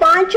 5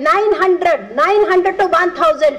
900 to 1000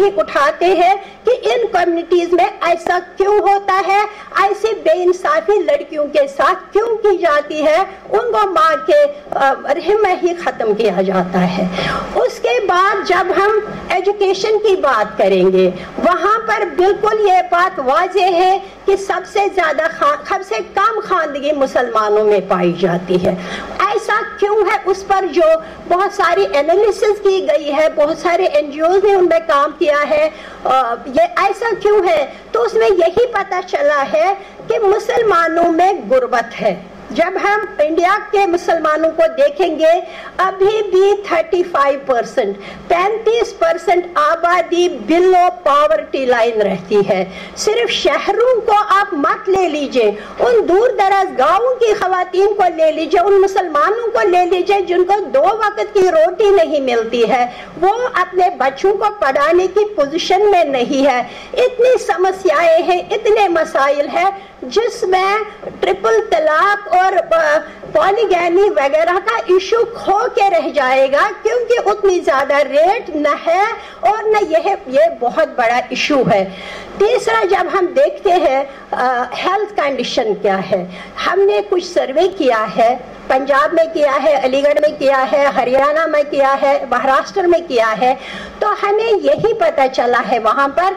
نہیں اٹھاتے ہیں کہ ان کمیونٹیز میں ایسا کیوں ہوتا ہے, ایسی بے انصافی لڑکیوں کے ساتھ کیوں کی جاتی ہے, ان کو ماں کے رحم میں ہی ختم کیا جاتا ہے. اس کے بعد جب ہم ایجوکیشن کی بات کریں گے, وہاں پر بالکل یہ بات واضح ہے کہ سب سے زیادہ سب سے کم خواندگی مسلمانوں میں پائی جاتی ہے. ایسا کیوں ہے, اس پر جو بہت ساری انالیسس کی گئی ہے, بہت سارے NGOs نے ان میں کام کیا ہے, یہ ایسا کیوں ہے, تو اس میں یہی پتہ چلا ہے کہ مسلمانوں میں غربت ہے. جب ہم انڈیا کے مسلمانوں کو دیکھیں گے, ابھی بھی 35% 35% آبادی بلو پاورٹی لائن رہتی ہے. صرف شہروں کو آپ مت لے لیجئے, ان دور دراز گاؤں کی خواتین کو لے لیجئے, ان مسلمانوں کو لے لیجئے جن کو 2 وقت کی روٹی نہیں ملتی ہے, وہ اپنے بچوں کو پڑھانے کی پوزیشن میں نہیں ہے. اتنی سمسیائیں ہیں, اتنے مسائل ہیں جس میں ٹرپل طلاق اور پالیگیمی وغیرہ کا ایشو کھو کے رہ جائے گا, کیونکہ اتنی زیادہ ریٹ نہ ہے اور نہ یہ بہت بڑا ایشو ہے. تیسرا, جب ہم دیکھتے ہیں ہیلتھ کنڈیشن کیا ہے, ہم نے کچھ سروے کیا ہے, پنجاب میں کیا ہے, علی گڑھ میں کیا ہے, ہریانہ میں کیا ہے, مہاراشٹر میں کیا ہے, تو ہمیں یہی پتہ چلا ہے وہاں پر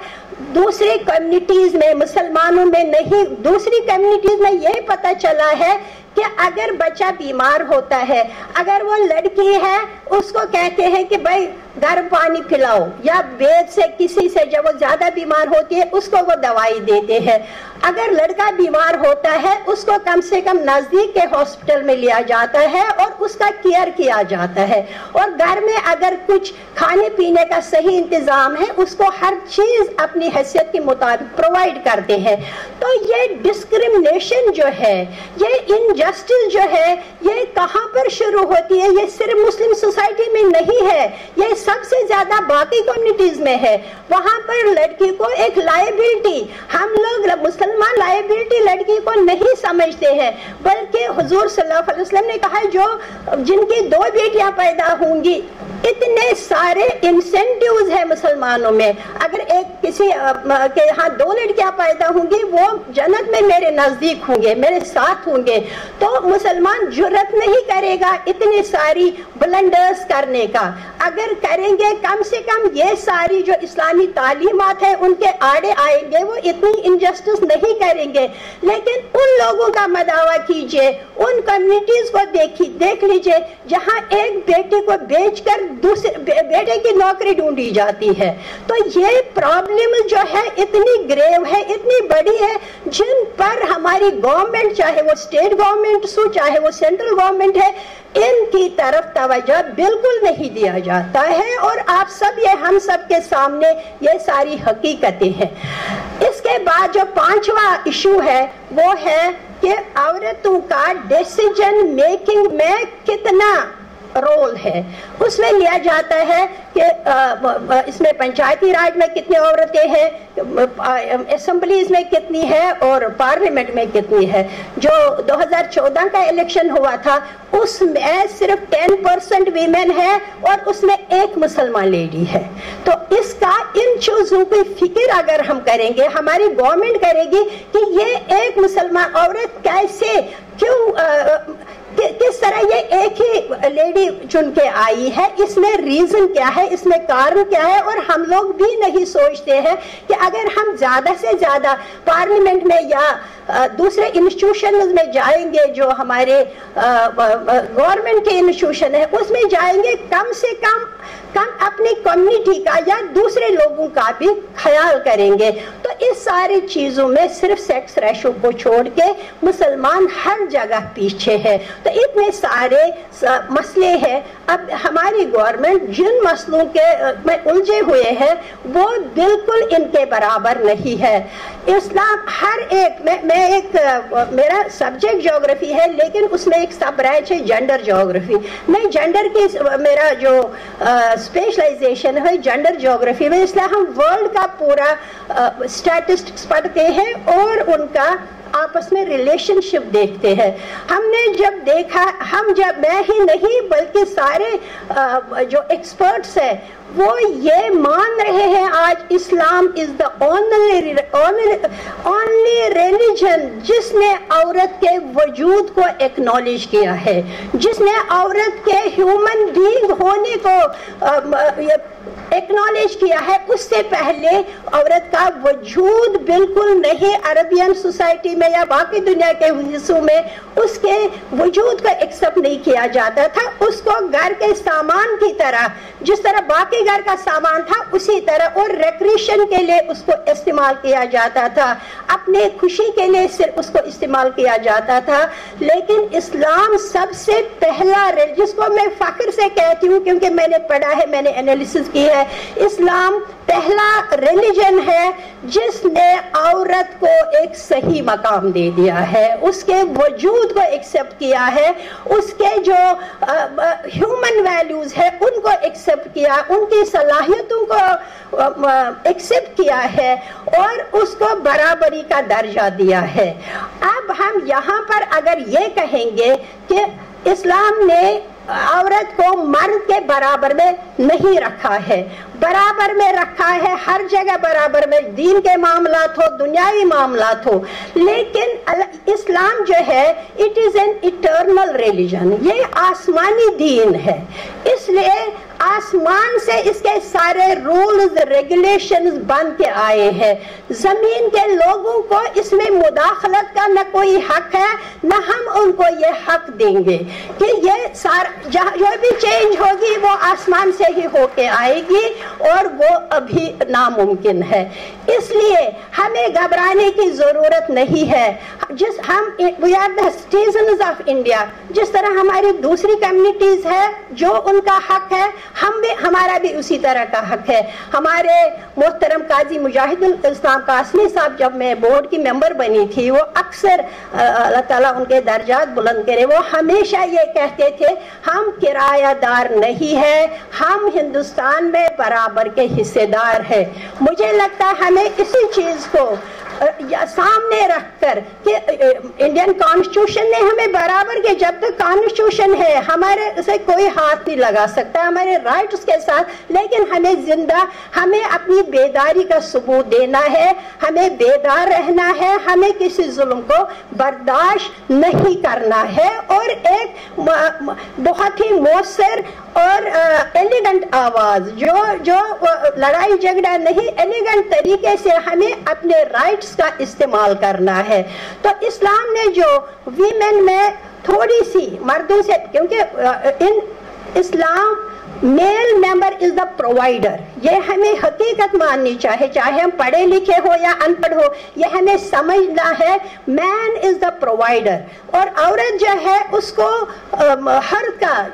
دوسری کمیونٹیز میں, مسلمانوں میں نہیں, دوسری کمیونٹیز میں یہ پتہ چلا ہے کہ اگر بچہ بیمار ہوتا ہے, اگر وہ لڑکی ہے اس کو کہتے ہیں کہ بھائی گرم پانی پلاؤ, یا وید سے کسی سے جب وہ زیادہ بیمار ہوتی ہے اس کو وہ دوائی دیتے ہیں. اگر لڑکا بیمار ہوتا ہے اس کو کم سے کم نزدیک کے ہاسپٹل میں لیا جاتا ہے اور اس کا کیئر کیا جاتا ہے, اور گھر میں اگر کچھ کھانے پینے کا صحیح انتظام ہے اس کو ہر چیز اپنی حیثیت کے مطابق پرووائڈ کرتے ہیں. تو یہ ڈسکریمنیشن جو ہے, یہ انجسٹس جو ہے, یہ کہاں پر شروع ہوتی ہے؟ یہ صرف مسلم سوسائٹی میں نہیں ہے, یہ سب سے زیادہ باقی کمیونٹیز میں ہے. وہاں پر لڑکی کو ایک لائبلٹی, ہم لوگ مسلمان لائبلٹی لڑکی کو نہیں سمجھتے ہیں, بلکہ حضور صلی اللہ علیہ وسلم نے کہا جو جن کی 2 بیٹیاں پیدا ہوں گی, اتنے سارے انسینٹیوز ہیں مسلمانوں میں. اگر ایک کسی کے یہاں 2 لڑکیاں پیدا ہوں گی, وہ جنت میں میرے نزدیک ہوں گے, میرے ساتھ ہوں گے. تو مسلمان جرت نہیں کرے گا اتنی ساری بلنڈرز کرنے کا. اگر کریں گے کم سے کم یہ ساری جو اسلامی تعلیمات ہیں ان کے آڑے آئیں گے, وہ اتنی انجسٹس نہیں کریں گے. لیکن ان لوگوں کا مداوا کیجئے, ان کمیونٹیز کو دیکھ لیجئے جہاں ایک بیٹے کو بیچ کر دوسرے بیٹے کی نوکری ڈھونڈی جاتی ہے. تو یہ پرابلم جو ہے اتنی گریو ہے, اتنی بڑی ہے, جن پر ہماری گورنمنٹ, چاہے وہ اسٹیٹ گورنمنٹ ہو چاہے وہ سینٹرل گورنمنٹ ہے, ان کی طرف توجہ بالکل نہیں دیا جاتا ہے. اور آپ سب, یہ ہم سب کے سامنے یہ ساری حقیقتیں ہیں. اس کے بعد جو 5واں ایشو ہے وہ ہے کہ عورتوں کا ڈیسیجن میکنگ میں کتنا رول ہے. اس میں لیا جاتا ہے کہ اس میں پنچایتی راج میں کتنی عورتیں ہیں, اسمبلیز میں کتنی ہے اور پارلیمنٹ میں کتنی ہے. جو 2014 کا الیکشن ہوا تھا اس میں صرف 10% ویمن ہے اور اس میں 1 مسلمان لیڈی ہے. تو اس کا ان چیزوں کی فکر اگر ہم کریں گے, ہماری گورنمنٹ کرے گی کہ یہ 1 مسلمان عورت کیسے, کیوں, کس طرح یہ ایک ہی لیڈی چن کے آئی ہے, اس میں ریزن کیا ہے, اس میں کارن کیا ہے. اور ہم لوگ بھی نہیں سوچتے ہیں کہ اگر ہم زیادہ سے زیادہ پارلیمنٹ میں یا دوسرے انسٹیٹیوشنز میں جائیں گے, جو ہمارے گورنمنٹ کے انسٹیٹیوشن ہے اس میں جائیں گے, کم سے کم اپنی کمیونٹی کا یا دوسرے لوگوں کا بھی خیال کریں گے. تو اس ساری چیزوں میں صرف سیکس ریشو کو چھوڑ کے مسلمان ہر جگہ پیچھے ہے. تو اتنے سارے مسئلے ہیں. اب ہماری گورنمنٹ جن مسئلوں کے میں الجھے ہوئے ہیں وہ بالکل ان کے برابر نہیں ہے. اسلام ہر ایک میں ایک, میرا سبجیکٹ جیوگرافی ہے لیکن اس میں ایک سب برانچ ہے جنڈر جیوگرافی. میں جنڈر کی, میرا جو اسپیشلائزیشن ہے جنڈر جیوگرافی میں, اس لیے ہم ورلڈ کا پورا اسٹیٹسٹکس پڑھتے ہیں اور ان کا آپس میں ریلیشن شپ دیکھتے ہیں. ہم نے جب دیکھا, میں ہی نہیں بلکہ سارے جو ایکسپرٹس ہیں وہ یہ مان رہے ہیں آج آج اسلام از دا only religion جس نے عورت کے وجود کو ایکنالج کیا ہے, جس نے عورت کے ہیومن بینگ ہونے کو ایکنالج کیا ہے. اس سے پہلے عورت کا وجود بالکل نہیں عربین سوسائٹی میں یا باقی دنیا کے حصوں میں اس کے وجود کو ایکسپٹ نہیں کیا جاتا تھا. اس کو گھر کے سامان کی طرح, جس طرح باقی گھر کا سامان تھا اسی طرح, اور ریکریشن کے لیے اس کو استعمال کیا جاتا تھا, اپنے خوشی کے لیے صرف اس کو استعمال کیا جاتا تھا. لیکن اسلام سب سے پہلا, جس کو میں فخر سے کہتی ہوں کیونکہ میں نے پڑھا ہے, میں نے انالیسس کی ہے, اسلام پہلا ریلیجن ہے جس نے عورت کو ایک صحیح مقام دے دیا ہے, اس کے وجود کو ایکسپٹ کیا ہے, اس کے جو ہیومن ویلیوز ہے ان کو ایکسپٹ کیا, ان کی صلاحیتوں کو ایکسپٹ کیا ہے اور اس کو برابری کا درجہ دیا ہے. اب ہم یہاں پر اگر یہ کہیں گے کہ اسلام نے عورت کو مرد کے برابر میں نہیں رکھا ہے, برابر میں رکھا ہے, ہر جگہ برابر میں, دین کے معاملات ہو, دنیاوی معاملات ہو, لیکن اسلام جو ہے it is an eternal religion, یہ آسمانی دین ہے, اس لیے آسمان سے اس کے سارے رولز ریگولیشنز بن کے آئے ہیں. زمین کے لوگوں کو اس میں مداخلت کا نہ کوئی حق ہے, نہ ہم ان کو یہ حق دیں گے کہ یہ جو بھی چینج ہوگی وہ آسمان سے ہی ہو کے آئے گی, اور وہ ابھی ناممکن ہے. اس لیے ہمیں گھبرانے کی ضرورت نہیں ہے. we are the citizens of India, جس طرح ہماری دوسری کمیونٹیز ہے جو ان کا حق ہے, ہمارا بھی اسی طرح کا حق ہے. ہمارے محترم قاضی مجاہد الاسلام قاسمی صاحب جب میں بورڈ کی ممبر بنی تھی, وہ اکثر اللہ تعالیٰ ان کے درجات بلند کرے, وہ ہمیشہ یہ کہتے تھے ہم کرایہ دار نہیں ہیں, ہم ہندوستان میں برابر کے حصے دار ہیں. مجھے لگتا ہے ہمیں اسی چیز کو سامنے رکھ کر کہ انڈین کانسٹیٹیوشن نے ہمیں برابر کے, جب تک کانسٹیٹیوشن ہے ہمارے سے کوئی ہاتھ نہیں لگا سکتا ہمارے رائٹس کے ساتھ, لیکن ہمیں زندہ, ہمیں اپنی بیداری کا ثبوت دینا ہے, ہمیں بیدار رہنا ہے, ہمیں کسی ظلم کو برداشت نہیں کرنا ہے, اور ایک بہت ہی مؤثر اور ایلیگنٹ آواز, جو لڑائی جھگڑا نہیں, ایلیگنٹ طریقے سے ہمیں اپنے رائٹس کا استعمال کرنا ہے. تو اسلام نے جو ویمن میں تھوڑی سی مردوں سے, کیونکہ ان اسلام میل ممبر از دا پرووائڈر, یہ ہمیں حقیقت ماننی چاہے ہم پڑھے لکھے ہو یا ان پڑھ ہو, یہ ہمیں سمجھنا ہے مین از دا پرووائڈر, اور عورت جو ہے اس کو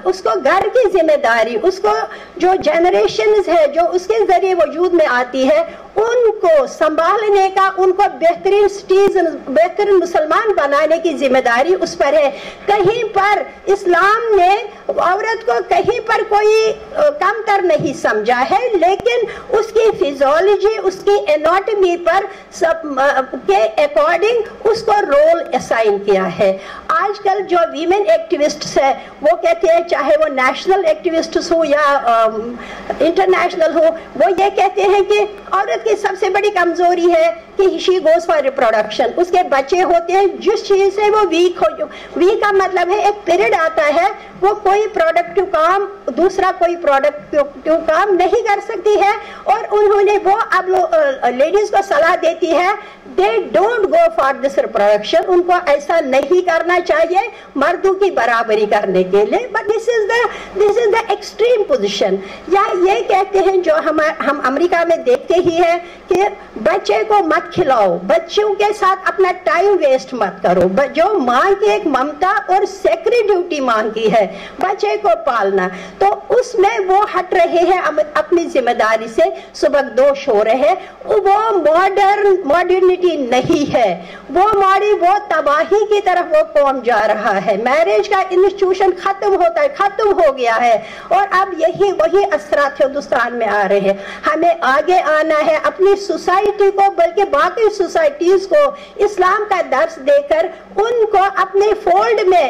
اس کو گھر کی ذمہ داری, اس کو جو جنریشنز ہے جو اس کے ذریعے وجود میں آتی ہے ان کو سنبھالنے کا, ان کو بہترین سٹیزن, بہترین مسلمان بنانے کی ذمہ داری اس پر ہے. کہیں پر اسلام نے عورت کو کہیں پر کوئی کم تر نہیں سمجھا ہے, لیکن اس کی فیزیولوجی, اس کی اناٹمی پر کے اکارڈنگ اس کو رول اسائن کیا ہے. آج کل جو ویمن ایکٹیوسٹس ہے وہ کہتے ہیں, چاہے وہ نیشنل ایکٹیوسٹس ہو یا انٹرنیشنل ہو, وہ یہ کہتے ہیں کہ عورت کی سب سے بڑی کمزوری ہے کہ she goes for reproduction, اس کے بچے ہوتے ہیں, جس چیز سے وہ ویک ہو, ویک کا مطلب ہے ایک پیریڈ آتا ہے, وہ کوئی پروڈکٹیو کام, دوسرا کوئی پروڈکٹیو کام نہیں کر سکتی ہے, اور انہوں نے وہ اب لیڈیز کو صلاح دیتی ہے they don't go for this reproduction, ان کو ایسا نہیں کرنا چاہیے مردوں کی برابری کرنے کے لیے. but this is the extreme position. یا یہ کہتے ہیں جو ہم امریکہ میں دیکھتے ہی ہیں کہ بچے کو مت کھلاؤ, بچوں کے ساتھ اپنا ٹائم ویسٹ مت کرو, جو ماں کی ایک ممتا اور سیکریڈ ڈیوٹی ماں کی ہے بچے کو پالنا, تو اس میں وہ ہٹ رہے ہیں اپنی ذمہ داری سے, سبکدوش ہو رہے ہیں. وہ ماڈرنٹی نہیں ہے, وہ تباہی کی طرف وہ قوم جا رہا ہے. میرج کا انسٹیٹیوشن ختم ہو گیا ہے, اور اب وہی اثرات ہندوستان میں آ رہے ہیں. ہمیں آگے آنا ہے, اپنی سوسائٹی کو بلکہ باقی سوسائٹیز کو اسلام کا درس دے کر ان کو اپنے فولڈ میں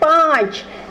5,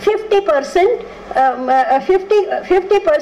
50%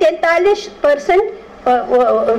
43%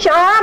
4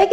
1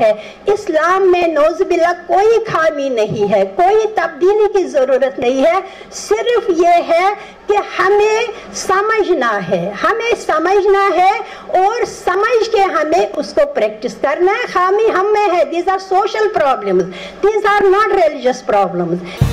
ہیں. اسلام میں نعوذ باللہ کوئی خامی نہیں ہے, کوئی تبدیلی کی ضرورت نہیں ہے. صرف یہ ہے کہ ہمیں سمجھنا ہے اور سمجھ کے ہمیں اس کو پریکٹس کرنا ہے. خامی ہم میں ہے. These are social problems. These are not religious problems.